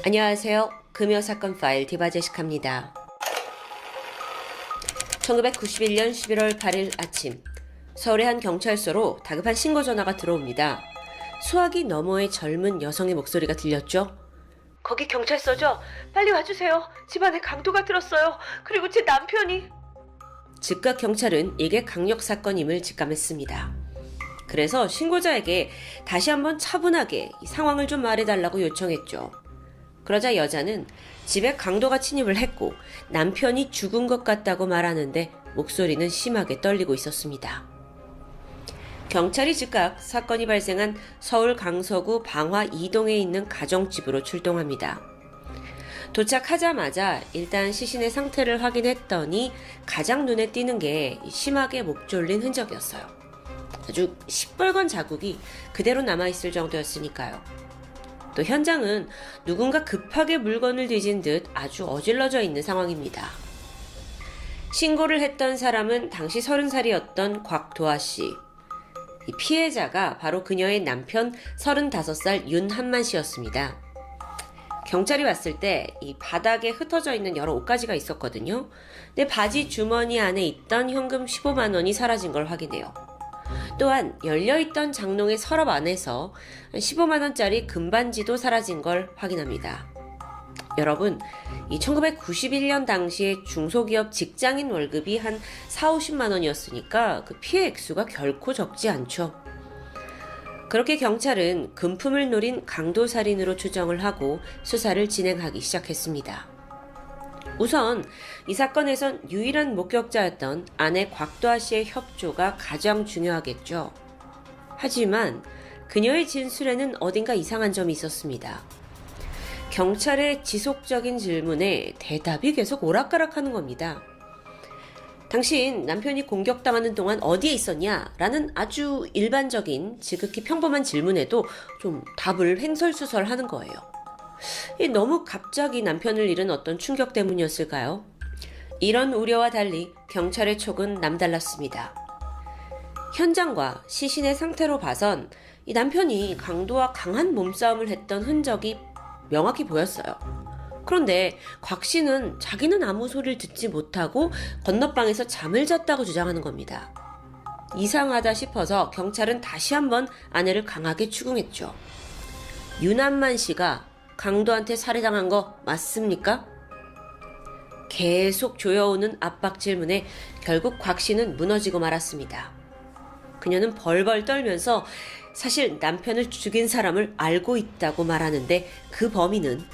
안녕하세요. 금요사건 파일 디바제식합니다. 1991년 11월 8일 아침, 서울의 한 경찰서로 다급한 신고 전화가 들어옵니다. 수화기 너머의 젊은 여성의 목소리가 들렸죠. 거기 경찰서죠? 빨리 와주세요. 집안에 강도가 들었어요. 그리고 제 남편이... 즉각 경찰은 이게 강력사건임을 직감했습니다. 그래서 신고자에게 다시 한번 차분하게 이 상황을 좀 말해달라고 요청했죠. 그러자 여자는 집에 강도가 침입을 했고 남편이 죽은 것 같다고 말하는데 목소리는 심하게 떨리고 있었습니다. 경찰이 즉각 사건이 발생한 서울 강서구 방화 2동에 있는 가정집으로 출동합니다. 도착하자마자 일단 시신의 상태를 확인했더니 가장 눈에 띄는 게 심하게 목 졸린 흔적이었어요. 아주 시뻘건 자국이 그대로 남아있을 정도였으니까요. 또 현장은 누군가 급하게 물건을 뒤진 듯 아주 어질러져 있는 상황입니다. 신고를 했던 사람은 당시 30살이었던 곽도아 씨. 이 피해자가 바로 그녀의 남편 35살 윤한만 씨였습니다. 경찰이 왔을 때 이 바닥에 흩어져 있는 여러 옷가지가 있었거든요. 근데 바지 주머니 안에 있던 현금 15만 원이 사라진 걸 확인해요. 또한 열려있던 장롱의 서랍 안에서 15만원짜리 금반지도 사라진 걸 확인합니다. 여러분, 이 1991년 당시에 중소기업 직장인 월급이 한 40~50만원이었으니까 그 피해 액수가 결코 적지 않죠. 그렇게 경찰은 금품을 노린 강도살인으로 추정을 하고 수사를 진행하기 시작했습니다. 우선 이 사건에선 유일한 목격자였던 아내 곽도아 씨의 협조가 가장 중요하겠죠. 하지만 그녀의 진술에는 어딘가 이상한 점이 있었습니다. 경찰의 지속적인 질문에 대답이 계속 오락가락하는 겁니다. 당신 남편이 공격당하는 동안 어디에 있었냐? 라는 아주 일반적인 지극히 평범한 질문에도 좀 답을 횡설수설하는 거예요. 너무 갑자기 남편을 잃은 어떤 충격 때문이었을까요? 이런 우려와 달리 경찰의 촉은 남달랐습니다. 현장과 시신의 상태로 봐선 이 남편이 강도와 강한 몸싸움을 했던 흔적이 명확히 보였어요. 그런데 곽 씨는 자기는 아무 소리를 듣지 못하고 건너방에서 잠을 잤다고 주장하는 겁니다. 이상하다 싶어서 경찰은 다시 한번 아내를 강하게 추궁했죠. 윤한만 씨가 강도한테 살해당한 거 맞습니까? 계속 조여오는 압박 질문에 결국 곽 씨는 무너지고 말았습니다. 그녀는 벌벌 떨면서 사실 남편을 죽인 사람을 알고 있다고 말하는데 그 범인은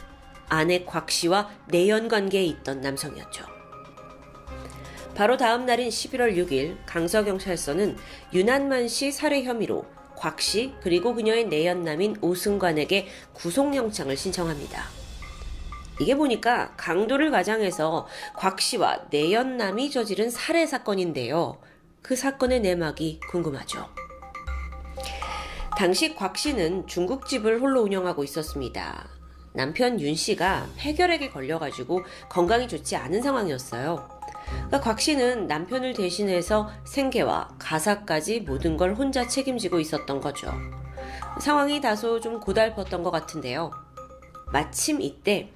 아내 곽 씨와 내연관계에 있던 남성이었죠. 바로 다음 날인 11월 6일 강서경찰서는 윤한만 씨 살해 혐의로 곽 씨 그리고 그녀의 내연남인 오승관에게 구속영장을 신청합니다. 이게 보니까 강도를 가장해서 곽 씨와 내연남이 저지른 살해 사건인데요. 그 사건의 내막이 궁금하죠. 당시 곽 씨는 중국집을 홀로 운영하고 있었습니다. 남편 윤 씨가 폐결핵에 걸려가지고 건강이 좋지 않은 상황이었어요. 그러니까 곽 씨는 남편을 대신해서 생계와 가사까지 모든 걸 혼자 책임지고 있었던 거죠. 상황이 다소 좀 고달팠던 것 같은데요. 마침 이때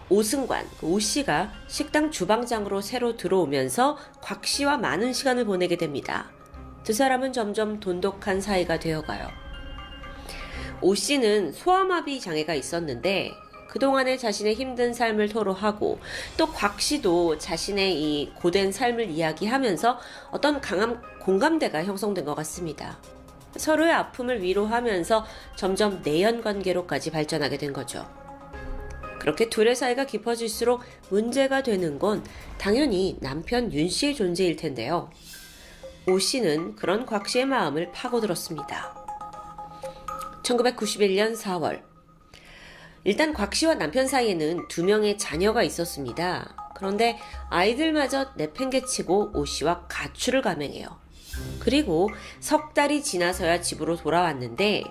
오승관, 오 씨가 식당 주방장으로 새로 들어오면서 곽 씨와 많은 시간을 보내게 됩니다. 두 사람은 점점 돈독한 사이가 되어가요. 오 씨는 소아마비 장애가 있었는데 그동안의 자신의 힘든 삶을 토로하고 또 곽 씨도 자신의 이 고된 삶을 이야기하면서 어떤 강한 공감대가 형성된 것 같습니다. 서로의 아픔을 위로하면서 점점 내연 관계로까지 발전하게 된 거죠. 그렇게 둘의 사이가 깊어질수록 문제가 되는 건 당연히 남편 윤 씨의 존재일 텐데요. 오 씨는 그런 곽 씨의 마음을 파고들었습니다. 1991년 4월 일단 곽 씨와 남편 사이에는 2명의 자녀가 있었습니다. 그런데 아이들마저 내팽개치고 오 씨와 가출을 감행해요. 그리고 석 달이 지나서야 집으로 돌아왔는데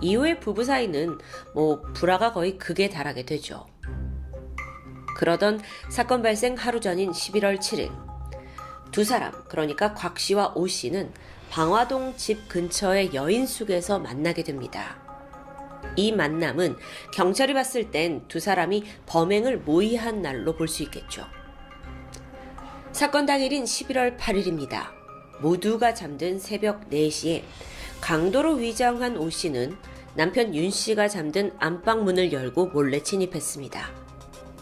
이후에 부부 사이는 불화가 거의 극에 달하게 되죠. 그러던 사건 발생 하루 전인 11월 7일 두 사람, 그러니까 곽 씨와 오 씨는 방화동 집 근처의 여인숙에서 만나게 됩니다. 이 만남은 경찰이 봤을 땐 두 사람이 범행을 모의한 날로 볼 수 있겠죠. 사건 당일인 11월 8일입니다. 모두가 잠든 새벽 4시에 강도로 위장한 오 씨는 남편 윤 씨가 잠든 안방 문을 열고 몰래 침입했습니다.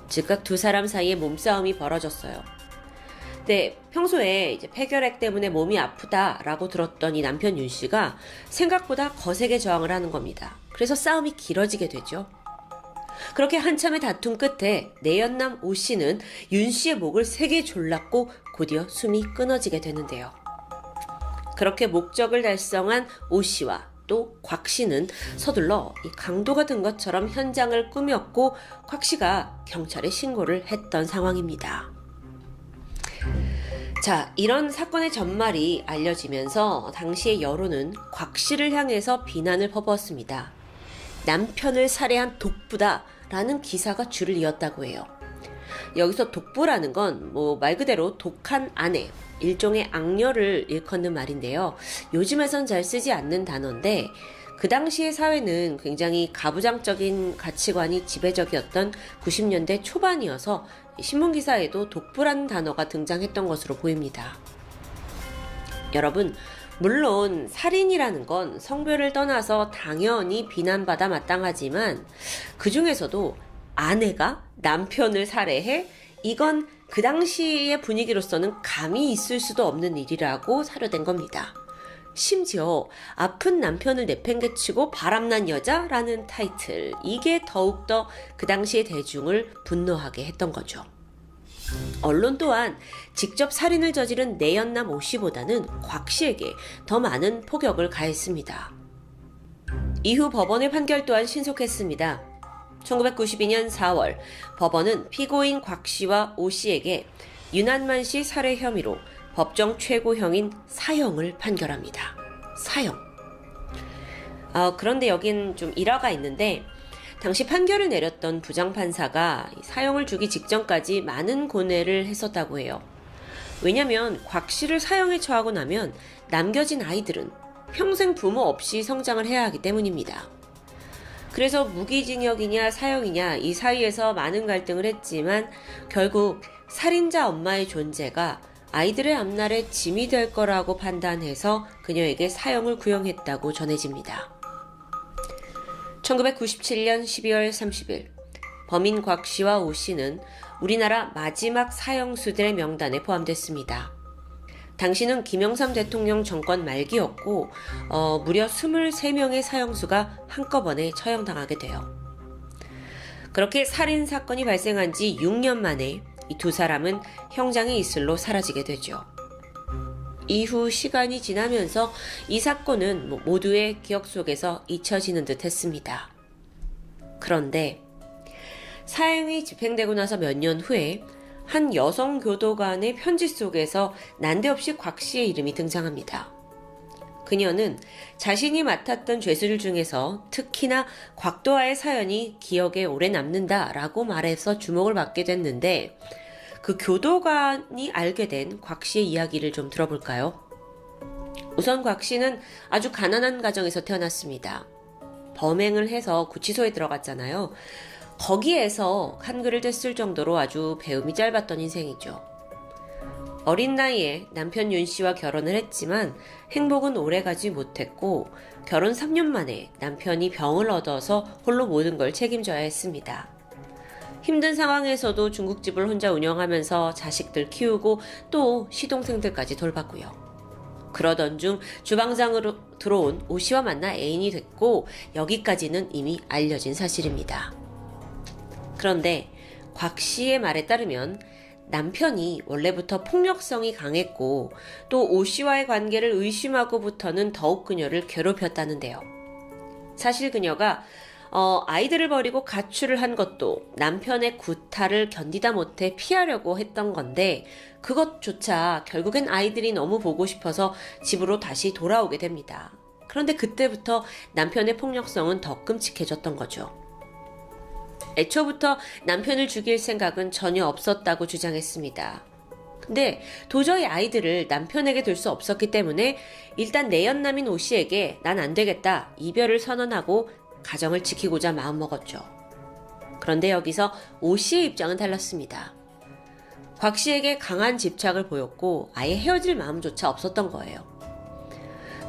즉각 두 사람 사이에 몸싸움이 벌어졌어요. 네, 평소에 이제 폐결핵 때문에 몸이 아프다라고 들었던 이 남편 윤 씨가 생각보다 거세게 저항을 하는 겁니다. 그래서 싸움이 길어지게 되죠. 그렇게 한참의 다툼 끝에 내연남 오 씨는 윤 씨의 목을 세게 졸랐고 곧이어 숨이 끊어지게 되는데요. 그렇게 목적을 달성한 오 씨와 또 곽 씨는 서둘러 이 강도가 든 것처럼 현장을 꾸몄고 곽 씨가 경찰에 신고를 했던 상황입니다. 자, 이런 사건의 전말이 알려지면서 당시의 여론은 곽 씨를 향해서 비난을 퍼부었습니다. 남편을 살해한 독부다라는 기사가 줄을 이었다고 해요. 여기서 독부라는 건 말 그대로 독한 아내, 일종의 악녀를 일컫는 말인데요. 요즘에선 잘 쓰지 않는 단어인데 그 당시의 사회는 굉장히 가부장적인 가치관이 지배적이었던 90년대 초반이어서 신문기사에도 독부라는 단어가 등장했던 것으로 보입니다. 여러분, 물론 살인이라는 건 성별을 떠나서 당연히 비난받아 마땅하지만 그 중에서도 아내가 남편을 살해해? 이건 그 당시의 분위기로서는 감히 있을 수도 없는 일이라고 사료된 겁니다. 심지어 아픈 남편을 내팽개치고 바람난 여자라는 타이틀, 이게 더욱더 그 당시의 대중을 분노하게 했던 거죠. 언론 또한 직접 살인을 저지른 내연남 오 씨보다는 곽 씨에게 더 많은 폭격을 가했습니다. 이후 법원의 판결 또한 신속했습니다. 1992년 4월 법원은 피고인 곽 씨와 오 씨에게 윤한만 씨 살해 혐의로 법정 최고형인 사형을 판결합니다. 사형. 그런데 여긴 좀 일화가 있는데 당시 판결을 내렸던 부장판사가 사형을 주기 직전까지 많은 고뇌를 했었다고 해요. 왜냐면 곽 씨를 사형에 처하고 나면 남겨진 아이들은 평생 부모 없이 성장을 해야 하기 때문입니다. 그래서 무기징역이냐 사형이냐 이 사이에서 많은 갈등을 했지만 결국 살인자 엄마의 존재가 아이들의 앞날에 짐이 될 거라고 판단해서 그녀에게 사형을 구형했다고 전해집니다. 1997년 12월 30일 범인 곽 씨와 오 씨는 우리나라 마지막 사형수들의 명단에 포함됐습니다. 당시는 김영삼 대통령 정권 말기였고 무려 23명의 사형수가 한꺼번에 처형당하게 돼요. 그렇게 살인사건이 발생한 지 6년 만에 이 두 사람은 형장의 이슬로 사라지게 되죠. 이후 시간이 지나면서 이 사건은 모두의 기억 속에서 잊혀지는 듯 했습니다. 그런데 사형이 집행되고 나서 몇 년 후에 한 여성 교도관의 편지 속에서 난데없이 곽 씨의 이름이 등장합니다. 그녀는 자신이 맡았던 죄수들 중에서 특히나 곽도아의 사연이 기억에 오래 남는다라고 말해서 주목을 받게 됐는데 그 교도관이 알게 된 곽 씨의 이야기를 좀 들어볼까요? 우선 곽 씨는 아주 가난한 가정에서 태어났습니다. 범행을 해서 구치소에 들어갔잖아요. 거기에서 한글을 뗐을 정도로 아주 배움이 짧았던 인생이죠. 어린 나이에 남편 윤 씨와 결혼을 했지만 행복은 오래가지 못했고 결혼 3년 만에 남편이 병을 얻어서 홀로 모든 걸 책임져야 했습니다. 힘든 상황에서도 중국집을 혼자 운영하면서 자식들 키우고 또 시동생들까지 돌봤고요. 그러던 중 주방장으로 들어온 오 씨와 만나 애인이 됐고 여기까지는 이미 알려진 사실입니다. 그런데 곽 씨의 말에 따르면 남편이 원래부터 폭력성이 강했고 또 오 씨와의 관계를 의심하고부터는 더욱 그녀를 괴롭혔다는데요. 사실 그녀가 아이들을 버리고 가출을 한 것도 남편의 구타를 견디다 못해 피하려고 했던 건데 그것조차 결국엔 아이들이 너무 보고 싶어서 집으로 다시 돌아오게 됩니다. 그런데 그때부터 남편의 폭력성은 더 끔찍해졌던 거죠. 애초부터 남편을 죽일 생각은 전혀 없었다고 주장했습니다. 근데 도저히 아이들을 남편에게 둘 수 없었기 때문에 일단 내연남인 오 씨에게 난 안 되겠다 이별을 선언하고 가정을 지키고자 마음먹었죠. 그런데 여기서 오 씨의 입장은 달랐습니다. 곽 씨에게 강한 집착을 보였고 아예 헤어질 마음조차 없었던 거예요.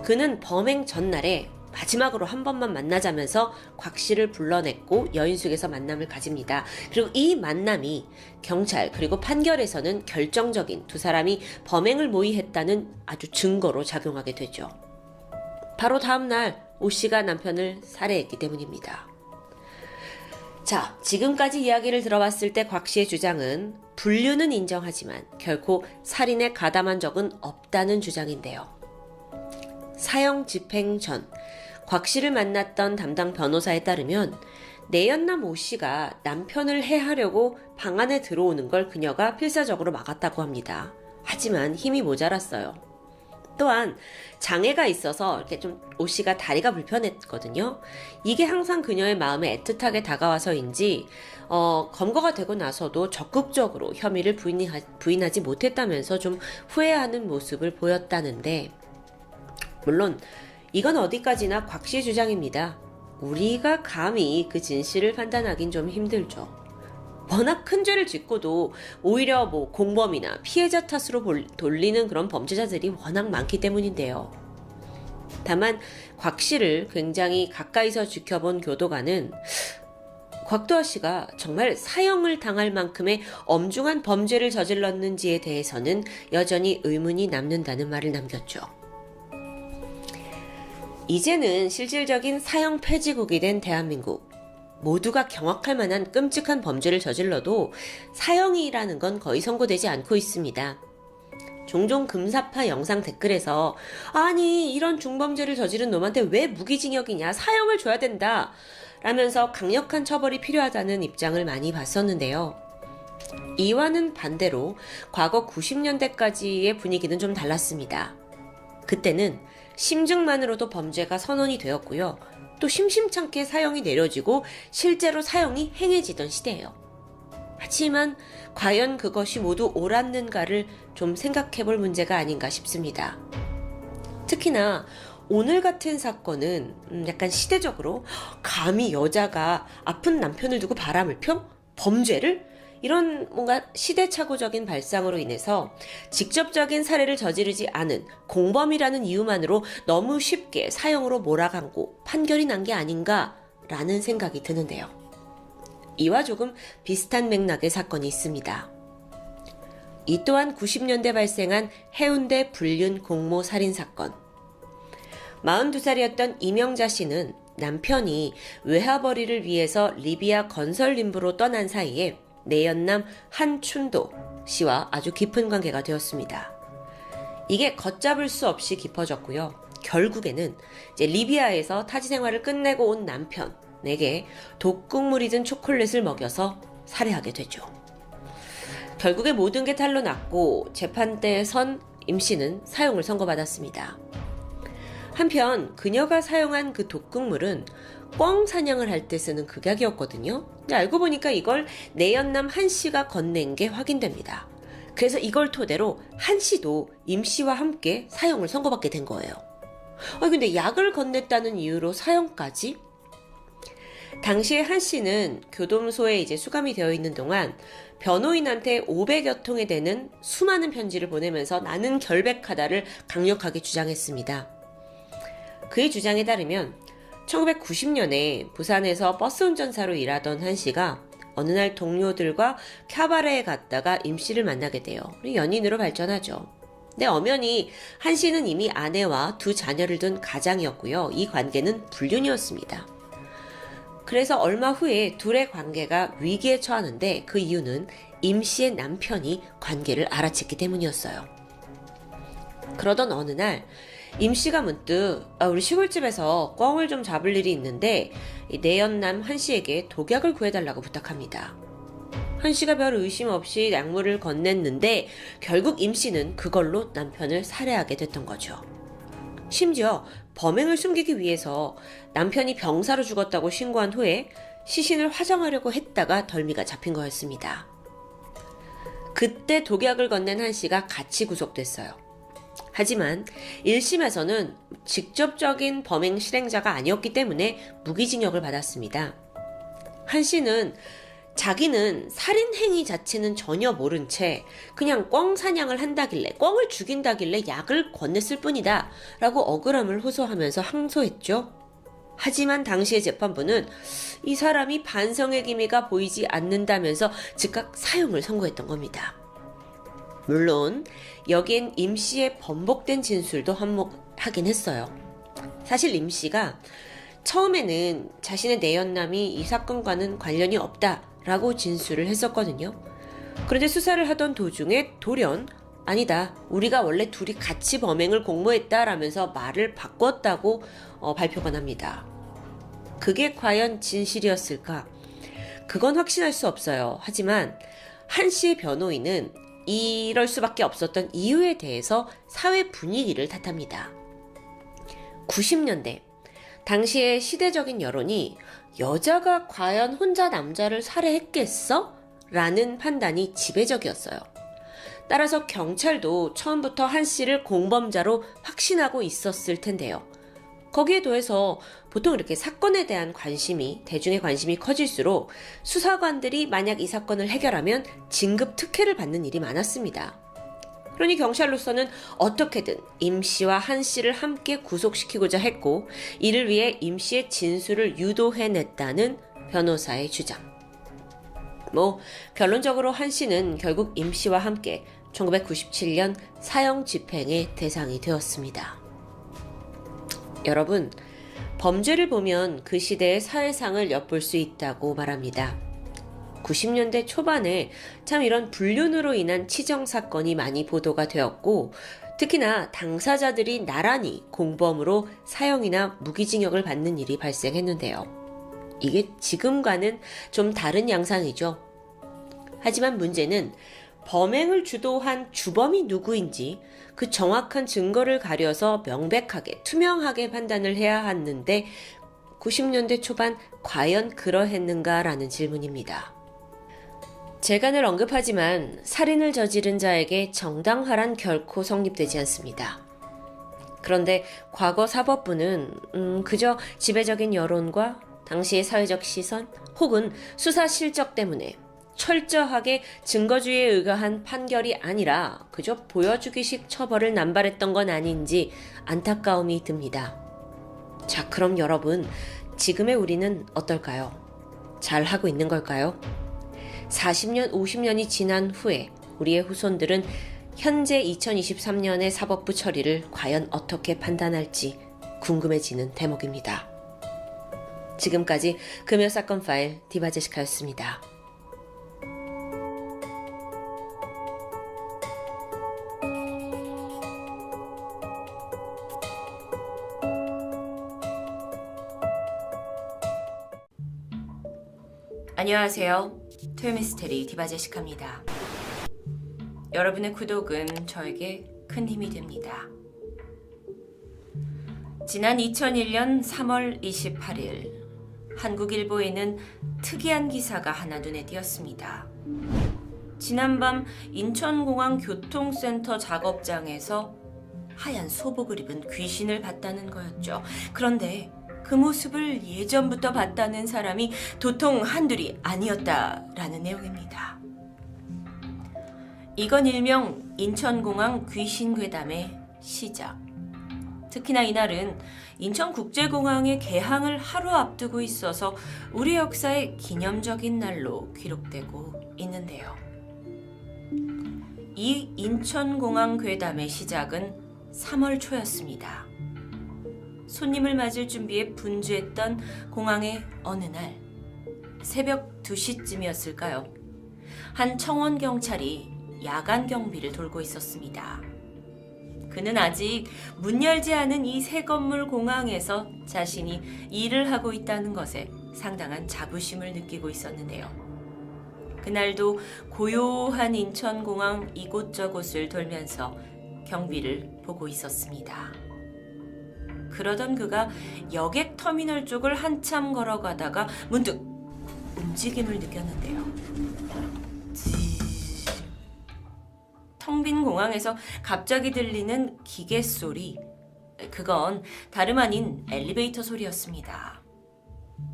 그는 범행 전날에 마지막으로 한 번만 만나자면서 곽 씨를 불러냈고 여인숙에서 만남을 가집니다. 그리고 이 만남이 경찰 그리고 판결에서는 결정적인 두 사람이 범행을 모의했다는 아주 증거로 작용하게 되죠. 바로 다음날 오 씨가 남편을 살해했기 때문입니다. 자, 지금까지 이야기를 들어봤을 때 곽 씨의 주장은 불륜은 인정하지만 결코 살인에 가담한 적은 없다는 주장인데요. 사형 집행 전 곽 씨를 만났던 담당 변호사에 따르면 내연남 오 씨가 남편을 해하려고 방 안에 들어오는 걸 그녀가 필사적으로 막았다고 합니다. 하지만 힘이 모자랐어요. 또한 장애가 있어서 이렇게 좀 오 씨가 다리가 불편했거든요. 이게 항상 그녀의 마음에 애틋하게 다가와서인지 검거가 되고 나서도 적극적으로 혐의를 부인하지 못했다면서 좀 후회하는 모습을 보였다는데, 물론 이건 어디까지나 곽 씨의 주장입니다. 우리가 감히 그 진실을 판단하긴 좀 힘들죠. 워낙 큰 죄를 짓고도 오히려 공범이나 피해자 탓으로 돌리는 그런 범죄자들이 워낙 많기 때문인데요. 다만 곽 씨를 굉장히 가까이서 지켜본 교도관은 곽도아 씨가 정말 사형을 당할 만큼의 엄중한 범죄를 저질렀는지에 대해서는 여전히 의문이 남는다는 말을 남겼죠. 이제는 실질적인 사형 폐지국이 된 대한민국. 모두가 경악할 만한 끔찍한 범죄를 저질러도 사형이라는 건 거의 선고되지 않고 있습니다. 종종 금사파 영상 댓글에서 아니 이런 중범죄를 저지른 놈한테 왜 무기징역이냐, 사형을 줘야 된다 라면서 강력한 처벌이 필요하다는 입장을 많이 봤었는데요. 이와는 반대로 과거 90년대까지의 분위기는 좀 달랐습니다. 그때는 심증만으로도 범죄가 선언이 되었고요. 또 심심찮게 사형이 내려지고 실제로 사형이 행해지던 시대예요. 하지만 과연 그것이 모두 옳았는가를 좀 생각해볼 문제가 아닌가 싶습니다. 특히나 오늘 같은 사건은 약간 시대적으로 감히 여자가 아픈 남편을 두고 바람을 펴? 범죄를? 이런 뭔가 시대착오적인 발상으로 인해서 직접적인 살해를 저지르지 않은 공범이라는 이유만으로 너무 쉽게 사형으로 몰아가고 판결이 난 게 아닌가라는 생각이 드는데요. 이와 조금 비슷한 맥락의 사건이 있습니다. 이 또한 90년대 발생한 해운대 불륜 공모 살인 사건. 42살이었던 이명자 씨는 남편이 외화벌이를 위해서 리비아 건설림부로 떠난 사이에 내연남 한춘도 씨와 아주 깊은 관계가 되었습니다. 이게 걷잡을 수 없이 깊어졌고요. 결국에는 이제 리비아에서 타지 생활을 끝내고 온 남편에게 독극물이 든 초콜릿을 먹여서 살해하게 되죠. 결국에 모든 게 탄로 났고 재판대에 선 임 씨는 사형을 선고받았습니다. 한편 그녀가 사용한 그 독극물은 꿩 사냥을 할 때 쓰는 극약이었거든요. 근데 알고 보니까 이걸 내연남 한 씨가 건넨 게 확인됩니다. 그래서 이걸 토대로 한 씨도 임 씨와 함께 사형을 선고받게 된 거예요. 근데 약을 건넸다는 이유로 사형까지? 당시에 한 씨는 교도소에 이제 수감이 되어 있는 동안 변호인한테 500여 통에 되는 수많은 편지를 보내면서 나는 결백하다를 강력하게 주장했습니다. 그의 주장에 따르면 1990년에 부산에서 버스 운전사로 일하던 한 씨가 어느 날 동료들과 캬바레에 갔다가 임 씨를 만나게 돼요. 연인으로 발전하죠. 근데 엄연히 한 씨는 이미 아내와 두 자녀를 둔 가장이었고요. 이 관계는 불륜이었습니다. 그래서 얼마 후에 둘의 관계가 위기에 처하는데 그 이유는 임 씨의 남편이 관계를 알아챘기 때문이었어요. 그러던 어느 날 임 씨가 문득 우리 시골집에서 꿩을 좀 잡을 일이 있는데 내연남 한 씨에게 독약을 구해달라고 부탁합니다. 한 씨가 별 의심 없이 약물을 건넸는데 결국 임 씨는 그걸로 남편을 살해하게 됐던 거죠. 심지어 범행을 숨기기 위해서 남편이 병사로 죽었다고 신고한 후에 시신을 화장하려고 했다가 덜미가 잡힌 거였습니다. 그때 독약을 건넨 한 씨가 같이 구속됐어요. 하지만 1심에서는 직접적인 범행 실행자가 아니었기 때문에 무기징역을 받았습니다. 한 씨는 자기는 살인 행위 자체는 전혀 모른 채 그냥 꿩 사냥을 한다길래, 꿩을 죽인다길래 약을 건넸을 뿐이다 라고 억울함을 호소하면서 항소했죠. 하지만 당시의 재판부는 이 사람이 반성의 기미가 보이지 않는다면서 즉각 사형을 선고했던 겁니다. 물론 여기엔 임 씨의 번복된 진술도 한몫하긴 했어요. 사실 임 씨가 처음에는 자신의 내연남이 이 사건과는 관련이 없다라고 진술을 했었거든요. 그런데 수사를 하던 도중에 돌연 아니다, 우리가 원래 둘이 같이 범행을 공모했다라면서 말을 바꿨다고 발표가 납니다. 그게 과연 진실이었을까? 그건 확신할 수 없어요. 하지만 한 씨의 변호인은 이럴 수밖에 없었던 이유에 대해서 사회 분위기를 탓합니다. 90년대 당시의 시대적인 여론이 여자가 과연 혼자 남자를 살해했겠어? 라는 판단이 지배적이었어요. 따라서 경찰도 처음부터 한 씨를 공범자로 확신하고 있었을 텐데요. 거기에 더해서 보통 이렇게 사건에 대한 대중의 관심이 커질수록 수사관들이 만약 이 사건을 해결하면 진급 특혜를 받는 일이 많았습니다. 그러니 경찰로서는 어떻게든 임 씨와 한 씨를 함께 구속시키고자 했고, 이를 위해 임 씨의 진술을 유도해냈다는 변호사의 주장. 결론적으로 한 씨는 결국 임 씨와 함께 1997년 사형 집행의 대상이 되었습니다. 여러분, 범죄를 보면 그 시대의 사회상을 엿볼 수 있다고 말합니다. 90년대 초반에 참 이런 불륜으로 인한 치정 사건이 많이 보도가 되었고, 특히나 당사자들이 나란히 공범으로 사형이나 무기징역을 받는 일이 발생했는데요. 이게 지금과는 좀 다른 양상이죠. 하지만 문제는 범행을 주도한 주범이 누구인지 그 정확한 증거를 가려서 명백하게, 투명하게 판단을 해야 하는데 90년대 초반 과연 그러했는가라는 질문입니다. 제가 늘 언급하지만 살인을 저지른 자에게 정당화란 결코 성립되지 않습니다. 그런데 과거 사법부는 그저 지배적인 여론과 당시의 사회적 시선 혹은 수사 실적 때문에 철저하게 증거주의에 의거한 판결이 아니라 그저 보여주기식 처벌을 남발했던 건 아닌지 안타까움이 듭니다. 자, 그럼 여러분, 지금의 우리는 어떨까요? 잘하고 있는 걸까요? 40년, 50년이 지난 후에 우리의 후손들은 현재 2023년의 사법부 처리를 과연 어떻게 판단할지 궁금해지는 대목입니다. 지금까지 금요사건 파일 디바제시카였습니다. 안녕하세요. 토요미스테리 디바제시카입니다. 여러분의 구독은 저에게 큰 힘이 됩니다. 지난 2001년 3월 28일 한국일보에는 특이한 기사가 하나 눈에 띄었습니다. 지난밤 인천공항 교통센터 작업장에서 하얀 소복을 입은 귀신을 봤다는 거였죠. 그런데 그 모습을 예전부터 봤다는 사람이 도통 한둘이 아니었다라는 내용입니다. 이건 일명 인천공항 귀신괴담의 시작. 특히나 이날은 인천국제공항의 개항을 하루 앞두고 있어서 우리 역사의 기념적인 날로 기록되고 있는데요. 이 인천공항 괴담의 시작은 3월 초였습니다. 손님을 맞을 준비에 분주했던 공항의 어느 날 새벽 2시쯤이었을까요? 한 청원 경찰이 야간 경비를 돌고 있었습니다. 그는 아직 문 열지 않은 이 새 건물 공항에서 자신이 일을 하고 있다는 것에 상당한 자부심을 느끼고 있었는데요. 그날도 고요한 인천공항 이곳저곳을 돌면서 경비를 보고 있었습니다. 그러던 그가 여객터미널 쪽을 한참 걸어가다가 문득 움직임을 느꼈는데요. 텅 빈 공항에서 갑자기 들리는 기계 소리. 그건 다름 아닌 엘리베이터 소리였습니다.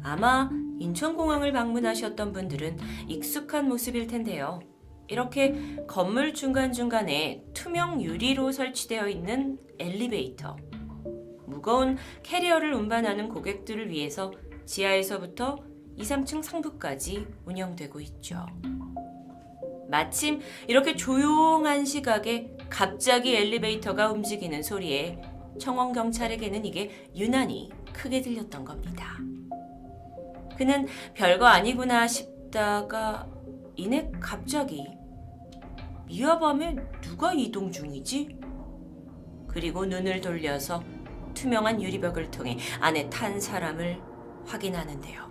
아마 인천공항을 방문하셨던 분들은 익숙한 모습일 텐데요. 이렇게 건물 중간중간에 투명 유리로 설치되어 있는 엘리베이터. 무거운 캐리어를 운반하는 고객들을 위해서 지하에서부터 2, 3층 상부까지 운영되고 있죠. 마침 이렇게 조용한 시각에 갑자기 엘리베이터가 움직이는 소리에 청원경찰에게는 이게 유난히 크게 들렸던 겁니다. 그는 별거 아니구나 싶다가 이내 갑자기 이 야밤에 누가 이동 중이지? 그리고 눈을 돌려서 투명한 유리벽을 통해 안에 탄 사람을 확인하는데요.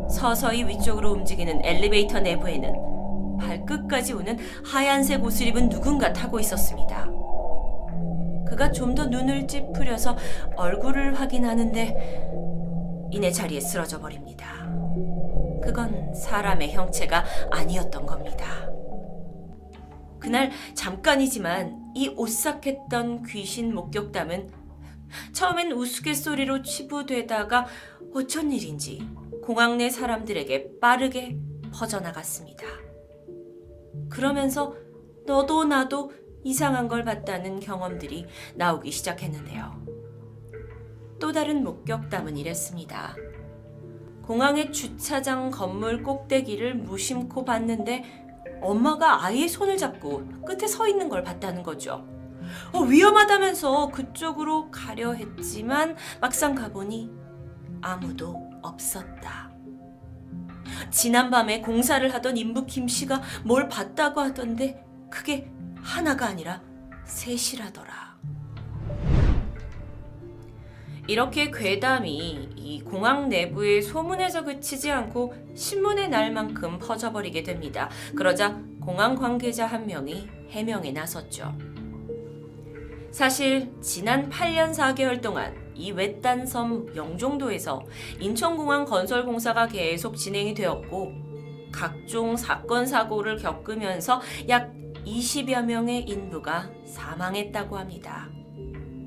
서서히 위쪽으로 움직이는 엘리베이터 내부에는 발끝까지 오는 하얀색 옷을 입은 누군가 타고 있었습니다. 그가 좀 더 눈을 찌푸려서 얼굴을 확인하는데 이내 자리에 쓰러져 버립니다. 그건 사람의 형체가 아니었던 겁니다. 그날 잠깐이지만 이 오싹했던 귀신 목격담은 처음엔 우스갯소리로 치부되다가 어쩐 일인지 공항 내 사람들에게 빠르게 퍼져나갔습니다. 그러면서 너도 나도 이상한 걸 봤다는 경험들이 나오기 시작했는데요. 또 다른 목격담은 이랬습니다. 공항의 주차장 건물 꼭대기를 무심코 봤는데 엄마가 아이의 손을 잡고 끝에 서 있는 걸 봤다는 거죠. 위험하다면서 그쪽으로 가려 했지만 막상 가보니 아무도 없었다. 지난밤에 공사를 하던 인부 김 씨가 뭘 봤다고 하던데 그게 하나가 아니라 셋이라더라. 이렇게 괴담이 이 공항 내부의 소문에서 그치지 않고 신문에 날 만큼 퍼져버리게 됩니다. 그러자 공항 관계자 한 명이 해명에 나섰죠. 사실 지난 8년 4개월 동안 이 외딴 섬 영종도에서 인천공항 건설 공사가 계속 진행이 되었고 각종 사건 사고를 겪으면서 약 20여 명의 인부가 사망했다고 합니다.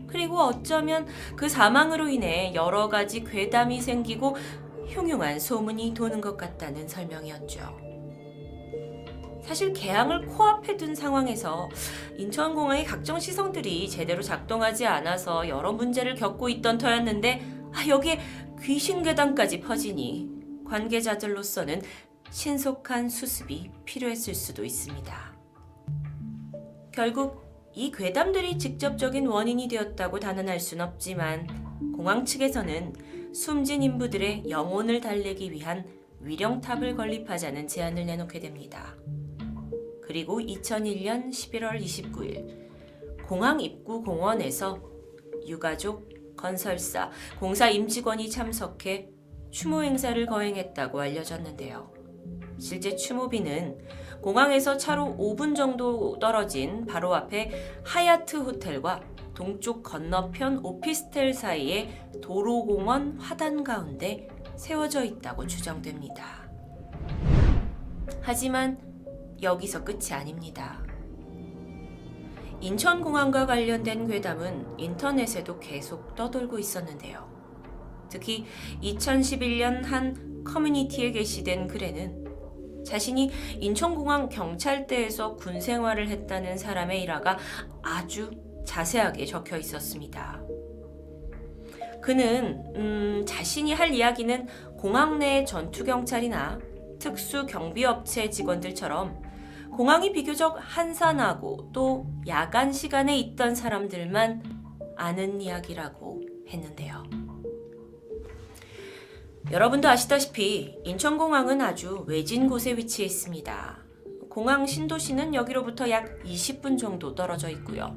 그리고 어쩌면 그 사망으로 인해 여러 가지 괴담이 생기고 흉흉한 소문이 도는 것 같다는 설명이었죠. 사실 개항을 코앞에 둔 상황에서 인천공항의 각종 시설들이 제대로 작동하지 않아서 여러 문제를 겪고 있던 터였는데 여기에 귀신 괴담까지 퍼지니 관계자들로서는 신속한 수습이 필요했을 수도 있습니다. 결국 이 괴담들이 직접적인 원인이 되었다고 단언할 순 없지만 공항 측에서는 숨진 인부들의 영혼을 달래기 위한 위령탑을 건립하자는 제안을 내놓게 됩니다. 그리고 2001년 11월 29일 공항 입구 공원에서 유가족, 건설사, 공사 임직원이 참석해 추모 행사를 거행했다고 알려졌는데요. 실제 추모비는 공항에서 차로 5분 정도 떨어진 바로 앞에 하얏트 호텔과 동쪽 건너편 오피스텔 사이의 도로공원 화단 가운데 세워져 있다고 추정됩니다. 하지만 여기서 끝이 아닙니다. 인천공항과 관련된 괴담은 인터넷에도 계속 떠돌고 있었는데요. 특히 2011년 한 커뮤니티에 게시된 글에는 자신이 인천공항 경찰대에서 군 생활을 했다는 사람의 일화가 아주 자세하게 적혀 있었습니다. 그는 자신이 할 이야기는 공항 내 전투경찰이나 특수경비업체 직원들처럼 공항이 비교적 한산하고 또 야간 시간에 있던 사람들만 아는 이야기라고 했는데요. 여러분도 아시다시피 인천공항은 아주 외진 곳에 위치해 있습니다. 공항 신도시는 여기로부터 약 20분 정도 떨어져 있고요.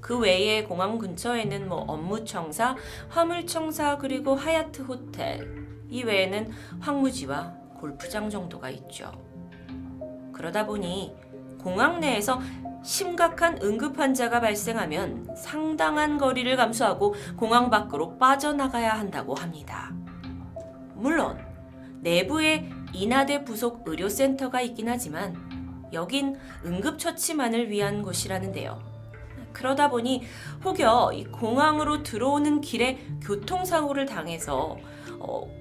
그 외에 공항 근처에는 업무청사, 화물청사 그리고 하얏트 호텔, 이 외에는 황무지와 골프장 정도가 있죠. 그러다 보니 공항 내에서 심각한 응급 환자가 발생하면 상당한 거리를 감수하고 공항 밖으로 빠져나가야 한다고 합니다. 물론 내부에 인하대 부속 의료센터가 있긴 하지만 여긴 응급처치만을 위한 곳이라는데요. 그러다 보니 혹여 이 공항으로 들어오는 길에 교통사고를 당해서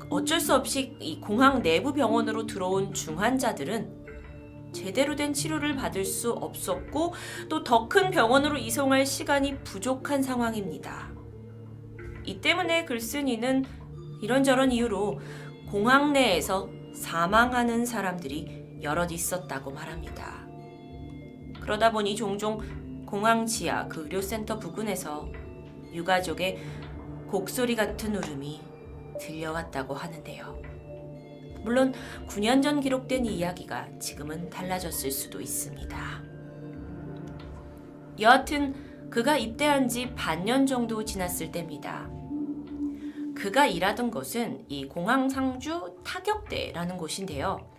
어쩔 수 없이 이 공항 내부 병원으로 들어온 중환자들은 제대로 된 치료를 받을 수 없었고 또 더 큰 병원으로 이송할 시간이 부족한 상황입니다. 이 때문에 글쓴이는 이런저런 이유로 공항 내에서 사망하는 사람들이 여럿 있었다고 말합니다. 그러다 보니 종종 공항 지하 그 의료센터 부근에서 유가족의 곡소리 같은 울음이 들려왔다고 하는데요. 물론 9년 전 기록된 이야기가 지금은 달라졌을 수도 있습니다. 여하튼 그가 입대한 지 반년 정도 지났을 때입니다. 그가 일하던 곳은 이 공항 상주 타격대라는 곳인데요.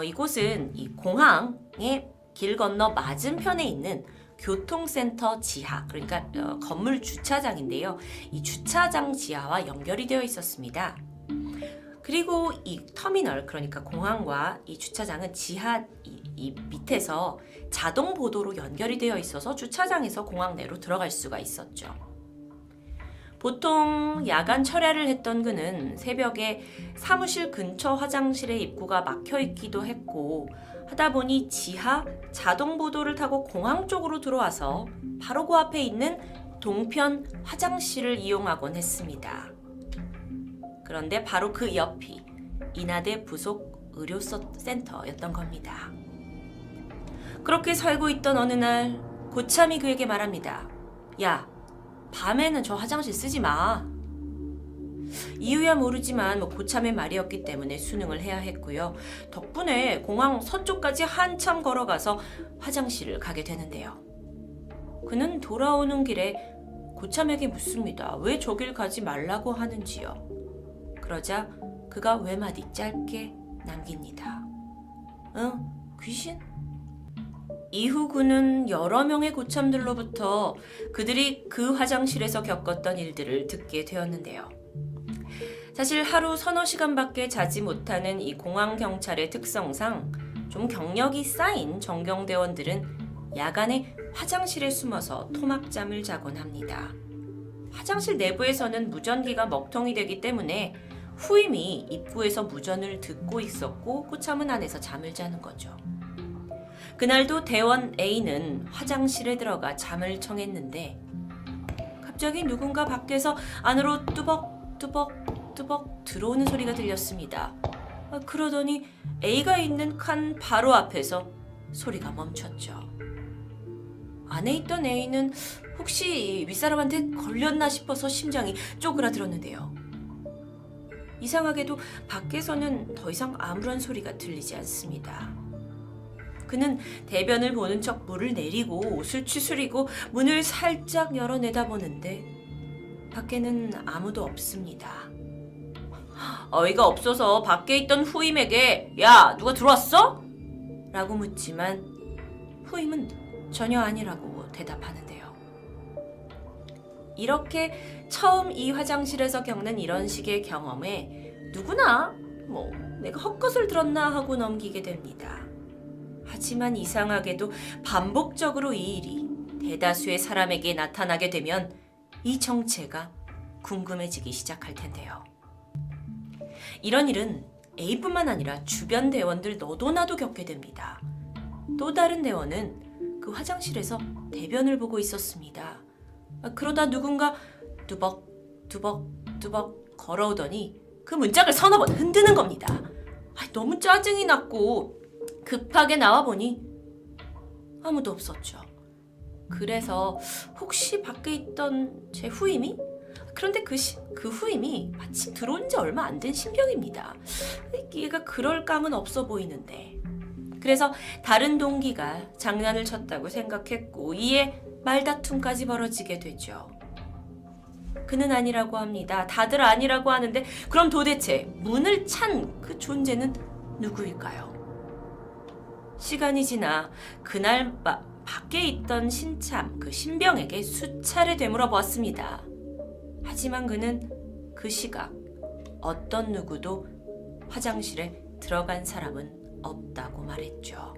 이곳은 이 공항의 길 건너 맞은편에 있는 교통센터 지하, 그러니까 건물 주차장인데요. 이 주차장 지하와 연결이 되어 있었습니다. 그리고 이 터미널, 그러니까 공항과 이 주차장은 지하 이 밑에서 자동 보도로 연결이 되어 있어서 주차장에서 공항 내로 들어갈 수가 있었죠. 보통 야간 철야를 했던 그는 새벽에 사무실 근처 화장실의 입구가 막혀 있기도 했고 하다 보니 지하 자동 보도를 타고 공항 쪽으로 들어와서 바로 그 앞에 있는 동편 화장실을 이용하곤 했습니다. 그런데 바로 그 옆이 인하대 부속 의료센터였던 겁니다. 그렇게 살고 있던 어느 날 고참이 그에게 말합니다. 야, 밤에는 저 화장실 쓰지 마. 이유야 모르지만 고참의 말이었기 때문에 순응을 해야 했고요. 덕분에 공항 서쪽까지 한참 걸어가서 화장실을 가게 되는데요. 그는 돌아오는 길에 고참에게 묻습니다. 왜 저길 가지 말라고 하는지요. 그러자 그가 외마디 짧게 남깁니다. 응? 귀신? 이후 그는 여러 명의 고참들로부터 그들이 그 화장실에서 겪었던 일들을 듣게 되었는데요. 사실 하루 서너 시간밖에 자지 못하는 이 공항경찰의 특성상 좀 경력이 쌓인 정경대원들은 야간에 화장실에 숨어서 토막잠을 자곤 합니다. 화장실 내부에서는 무전기가 먹통이 되기 때문에 후임이 입구에서 무전을 듣고 있었고 고참은 안에서 잠을 자는 거죠. 그날도 대원 A는 화장실에 들어가 잠을 청했는데 갑자기 누군가 밖에서 안으로 뚜벅뚜벅 들어오는 소리가 들렸습니다. 그러더니 A가 있는 칸 바로 앞에서 소리가 멈췄죠. 안에 있던 A는 혹시 윗사람한테 걸렸나 싶어서 심장이 쪼그라들었는데요. 이상하게도 밖에서는 더 이상 아무런 소리가 들리지 않습니다. 그는 대변을 보는 척 물을 내리고 옷을 추스리고 문을 살짝 열어 내다보는데 밖에는 아무도 없습니다. 어이가 없어서 밖에 있던 후임에게 야, 누가 들어왔어? 라고 묻지만 후임은 전혀 아니라고 대답하는데요. 이렇게 처음 이 화장실에서 겪는 이런 식의 경험에 누구나 내가 헛것을 들었나 하고 넘기게 됩니다. 하지만 이상하게도 반복적으로 이 일이 대다수의 사람에게 나타나게 되면 이 정체가 궁금해지기 시작할 텐데요. 이런 일은 A뿐만 아니라 주변 대원들 너도 나도 겪게 됩니다. 또 다른 대원은 그 화장실에서 대변을 보고 있었습니다. 그러다 누군가 뚜벅 걸어오더니 그 문짝을 서너 번 흔드는 겁니다. 너무 짜증이 났고 급하게 나와보니 아무도 없었죠. 그래서 혹시 밖에 있던 제 후임이? 그런데 그 후임이 마침 들어온 지 얼마 안 된 신병입니다. 얘가 그럴 감은 없어 보이는데. 그래서 다른 동기가 장난을 쳤다고 생각했고 이에 말다툼까지 벌어지게 되죠. 그는 아니라고 합니다. 다들 아니라고 하는데 그럼 도대체 문을 찬 그 존재는 누구일까요? 시간이 지나 그날 밖에 있던 신참 그 신병에게 수차례 되물어 보았습니다. 하지만 그는 그 시각 어떤 누구도 화장실에 들어간 사람은 없다고 말했죠.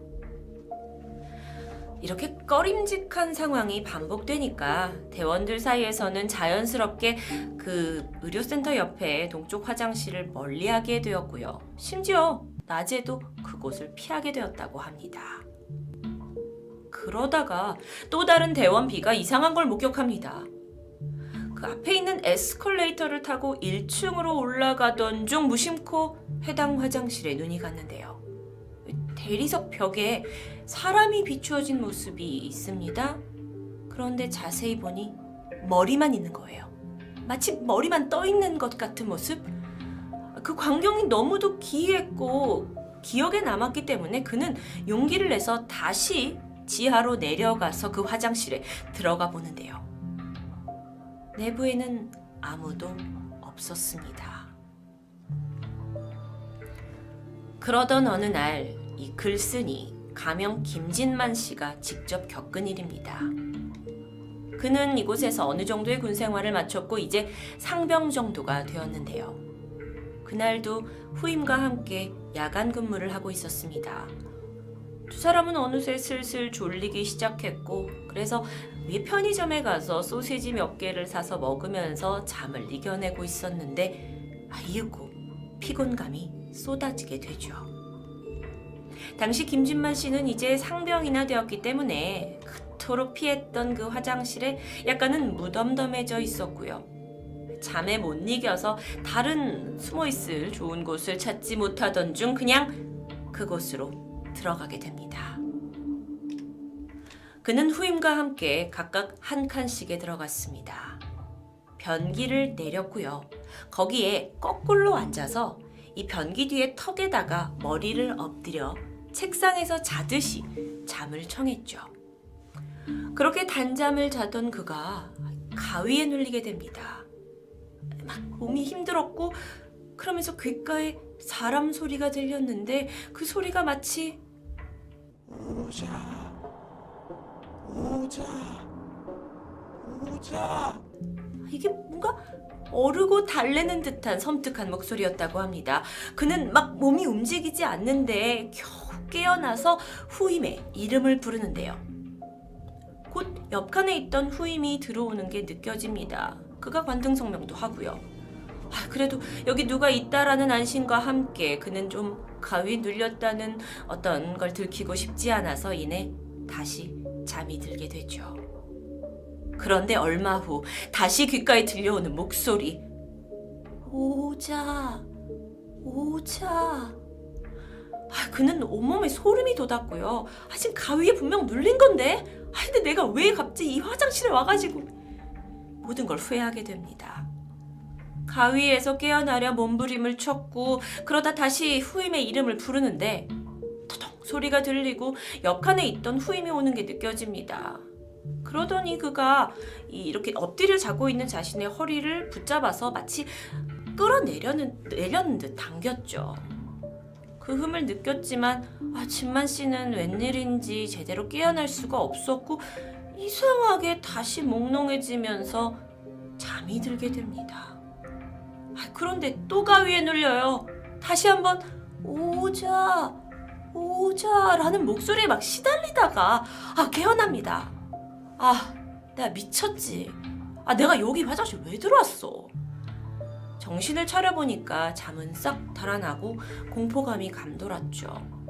이렇게 꺼림직한 상황이 반복되니까 대원들 사이에서는 자연스럽게 그 의료센터 옆에 동쪽 화장실을 멀리하게 되었고요. 심지어 낮에도 그곳을 피하게 되었다고 합니다. 그러다가 또 다른 대원 B가 이상한 걸 목격합니다. 그 앞에 있는 에스컬레이터를 타고 1층으로 올라가던 중 무심코 해당 화장실에 눈이 갔는데요. 대리석 벽에 사람이 비추어진 모습이 있습니다. 그런데 자세히 보니 머리만 있는 거예요. 마치 머리만 떠 있는 것 같은 모습? 그 광경이 너무도 기이했고 기억에 남았기 때문에 그는 용기를 내서 다시 지하로 내려가서 그 화장실에 들어가 보는데요. 내부에는 아무도 없었습니다. 그러던 어느 날 이 글쓴이 가명 김진만 씨가 직접 겪은 일입니다. 그는 이곳에서 어느 정도의 군 생활을 마쳤고 이제 상병 정도가 되었는데요. 그날도 후임과 함께 야간 근무를 하고 있었습니다. 두 사람은 어느새 슬슬 졸리기 시작했고 그래서 위에 편의점에 가서 소시지 몇 개를 사서 먹으면서 잠을 이겨내고 있었는데 이윽고 피곤감이 쏟아지게 되죠. 당시 김진만 씨는 이제 상병이나 되었기 때문에 그토록 피했던 그 화장실에 약간은 무덤덤해져 있었고요. 잠에 못 이겨서 다른 숨어있을 좋은 곳을 찾지 못하던 중 그냥 그곳으로 들어가게 됩니다. 그는 후임과 함께 각각 한 칸씩에 들어갔습니다. 변기를 내렸고요. 거기에 거꾸로 앉아서 이 변기 뒤에 턱에다가 머리를 엎드려 책상에서 자듯이 잠을 청했죠. 그렇게 단잠을 자던 그가 가위에 눌리게 됩니다. 막 몸이 힘들었고 그러면서 귓가에 사람 소리가 들렸는데 그 소리가 마치 오자 오자 오자 이게 뭔가 어르고 달래는 듯한 섬뜩한 목소리였다고 합니다. 그는 막 몸이 움직이지 않는데 겨우 깨어나서 후임의 이름을 부르는데요. 곧 옆칸에 있던 후임이 들어오는 게 느껴집니다. 그가 관등성명도 하고요. 그래도 여기 누가 있다라는 안심과 함께 그는 좀 가위에 눌렸다는 어떤 걸 들키고 싶지 않아서 이내 다시 잠이 들게 되죠. 그런데 얼마 후 다시 귓가에 들려오는 목소리. 오자, 오자. 그는 온몸에 소름이 돋았고요. 지금 가위에 분명 눌린 건데. 근데 내가 왜 갑자기 이 화장실에 와가지고 모든 걸 후회하게 됩니다. 가위에서 깨어나려 몸부림을 쳤고 그러다 다시 후임의 이름을 부르는데 터덩 소리가 들리고 옆칸에 있던 후임이 오는 게 느껴집니다. 그러더니 그가 이렇게 엎드려 자고 있는 자신의 허리를 붙잡아서 마치 끌어내려는 듯 당겼죠. 그 흠을 느꼈지만 진만 씨는 웬일인지 제대로 깨어날 수가 없었고 이상하게 다시 몽롱해지면서 잠이 들게 됩니다. 그런데 또 가위에 눌려요. 다시 한번 오자 오자라는 목소리에 막 시달리다가 깨어납니다. 내가 미쳤지. 내가 여기 화장실 왜 들어왔어? 정신을 차려보니까 잠은 싹 달아나고 공포감이 감돌았죠.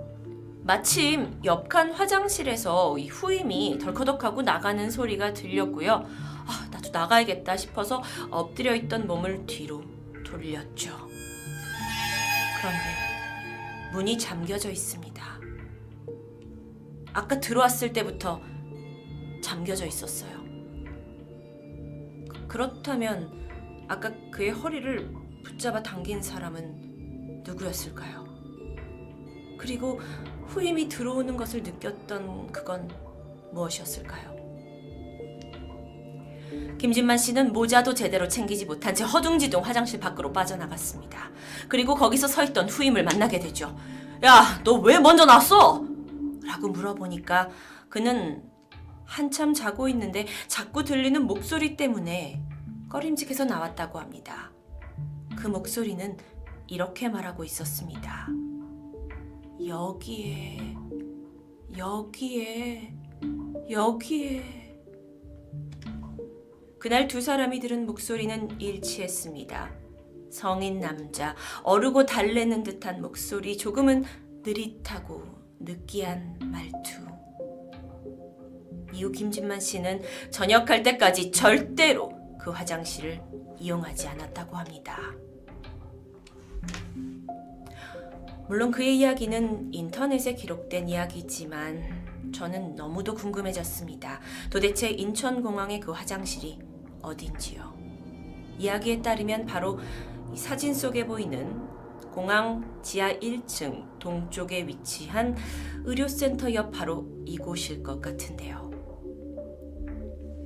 마침 옆칸 화장실에서 이 후임이 덜커덕하고 나가는 소리가 들렸고요. 나도 나가야겠다 싶어서 엎드려 있던 몸을 뒤로 돌렸죠. 그런데 문이 잠겨져 있습니다. 아까 들어왔을 때부터 잠겨져 있었어요. 그렇다면 아까 그의 허리를 붙잡아 당긴 사람은 누구였을까요? 그리고 후임이 들어오는 것을 느꼈던 그건 무엇이었을까요? 김진만 씨는 모자도 제대로 챙기지 못한 채 허둥지둥 화장실 밖으로 빠져나갔습니다. 그리고 거기서 서 있던 후임을 만나게 되죠. 야, 너 왜 먼저 나왔어? 라고 물어보니까 그는 한참 자고 있는데 자꾸 들리는 목소리 때문에 꺼림직해서 나왔다고 합니다. 그 목소리는 이렇게 말하고 있었습니다. 여기에 여기에. 그날 두 사람이 들은 목소리는 일치했습니다. 성인 남자, 어르고 달래는 듯한 목소리, 조금은 느릿하고 느끼한 말투. 이후 김진만 씨는 전역할 때까지 절대로 그 화장실을 이용하지 않았다고 합니다. 물론 그의 이야기는 인터넷에 기록된 이야기지만 저는 너무도 궁금해졌습니다. 도대체 인천공항의 그 화장실이 어딘지요. 이야기에 따르면 바로 이 사진 속에 보이는 공항 지하 1층 동쪽에 위치한 의료센터 옆 바로 이곳일 것 같은데요.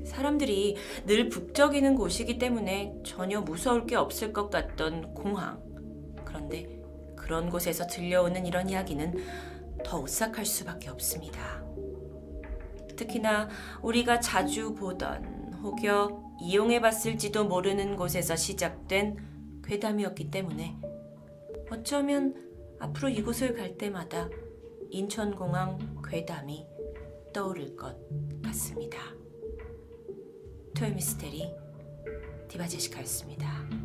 사람들이 늘 북적이는 곳이기 때문에 전혀 무서울 게 없을 것 같던 공항. 그런데 그런 곳에서 들려오는 이런 이야기는 더 오싹할 수밖에 없습니다. 특히나 우리가 자주 보던 혹여 이용해봤을지도 모르는 곳에서 시작된 괴담이었기 때문에 어쩌면 앞으로 이곳을 갈 때마다 인천공항 괴담이 떠오를 것 같습니다. 토요미스테리 디바제시카였습니다.